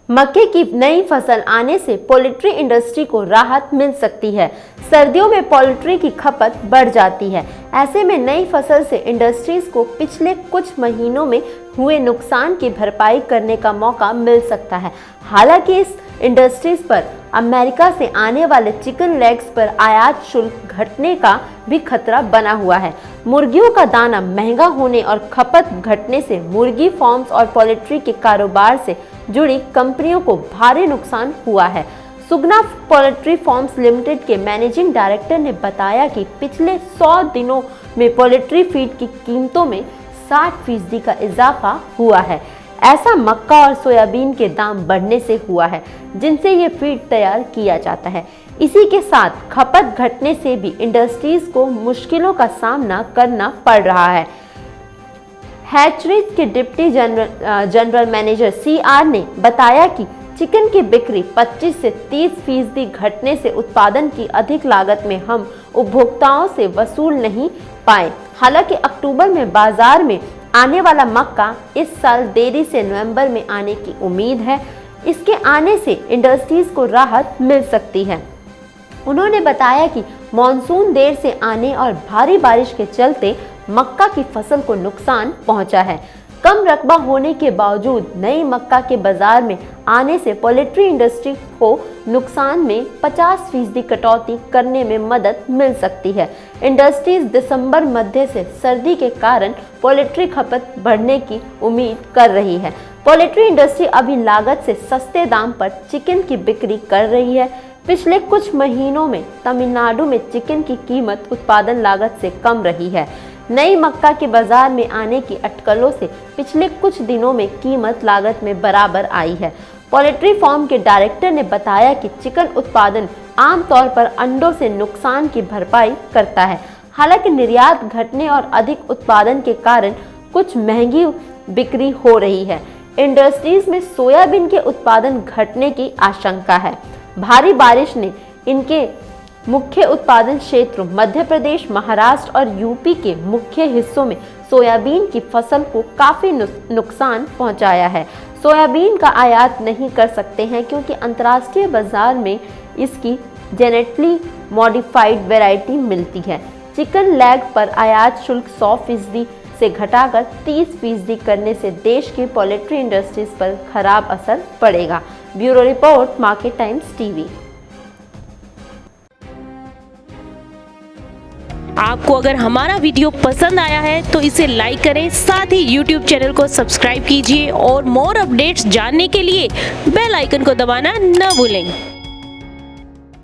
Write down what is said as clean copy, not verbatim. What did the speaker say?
मक्के की नई फसल आने से पोल्ट्री इंडस्ट्री को राहत मिल सकती है। सर्दियों में पोल्ट्री की खपत बढ़ जाती है। ऐसे में नई फसल से इंडस्ट्रीज को पिछले कुछ महीनों में हुए नुकसान की भरपाई करने का मौका मिल सकता है। हालांकि इस इंडस्ट्रीज पर अमेरिका से आने वाले चिकन लेग्स पर आयात शुल्क घटने का भी खतरा बना हुआ है। मुर्गियों का दाना महंगा होने और खपत घटने से मुर्गी फार्म्स और पोल्ट्री के कारोबार से जुड़ी कंपनियों को भारी नुकसान हुआ है। सुगना पोल्ट्री फार्म्स लिमिटेड के मैनेजिंग डायरेक्टर ने बताया कि पिछले 100 दिनों में पोल्ट्री फीड की कीमतों में 60% का इजाफा हुआ है। ऐसा मक्का और सोयाबीन के दाम बढ़ने से हुआ है, जिनसे ये फीड तैयार किया जाता है। इसी के साथ खपत घटने से भी इंडस्ट्रीज को मुश्किलों का सामना करना पड़ रहा है। हैचरीज के डिप्टी जनरल मैनेजर CR ने बताया कि चिकन की बिक्री 25 से 30% घटने से उत्पादन की अधिक लागत में हम उपभोक्ताओं से वसूल नहीं पाए। हालांकि अक्टूबर में बाजार में आने वाला मक्का इस साल देरी से नवंबर में आने की उम्मीद है। इसके आने से इंडस्ट्रीज को राहत मिल सकती है। उन्होंने बताया कि मॉनसून देर से आने और भारी बारिश के चलते मक्का की फसल को नुकसान पहुंचा है। कम रकबा होने के बावजूद नई मक्का के बाजार में आने से पोल्ट्री इंडस्ट्री को नुकसान में 50% कटौती करने में मदद मिल सकती है। इंडस्ट्रीज दिसंबर मध्य से सर्दी के कारण पोल्ट्री खपत बढ़ने की उम्मीद कर रही है। पोल्ट्री इंडस्ट्री अभी लागत से सस्ते दाम पर चिकन की बिक्री कर रही है। पिछले कुछ महीनों में तमिलनाडु में चिकन की कीमत उत्पादन लागत से कम रही है। नई मक्का के बाजार में आने की अटकलों से पिछले कुछ दिनों में कीमत लागत में बराबर आई है। पोल्ट्री फार्म के डायरेक्टर ने बताया कि चिकन उत्पादन आमतौर पर अंडों से नुकसान की भरपाई करता है। हालांकि निर्यात घटने और अधिक उत्पादन के कारण कुछ महंगी बिक्री हो रही है। इंडस्ट्रीज में सोयाबीन के उत्पादन घटने की आशंका है। भारी बारिश ने इनके मुख्य उत्पादन क्षेत्रों मध्य प्रदेश, महाराष्ट्र और यूपी के मुख्य हिस्सों में सोयाबीन की फसल को काफी नुकसान पहुंचाया है। सोयाबीन का आयात नहीं कर सकते हैं क्योंकि अंतर्राष्ट्रीय बाजार में इसकी जेनेटिकली मॉडिफाइड वैरायटी मिलती है। चिकन लेग पर आयात शुल्क 100% से घटाकर 30% करने से देश की पोल्ट्री इंडस्ट्रीज पर खराब असर पड़ेगा। Bureau report, market times TV. आपको अगर हमारा वीडियो पसंद आया है तो इसे लाइक करें, साथ ही YouTube चैनल को सब्सक्राइब कीजिए और मोर अपडेट्स जानने के लिए बेल आइकन को दबाना न भूलें।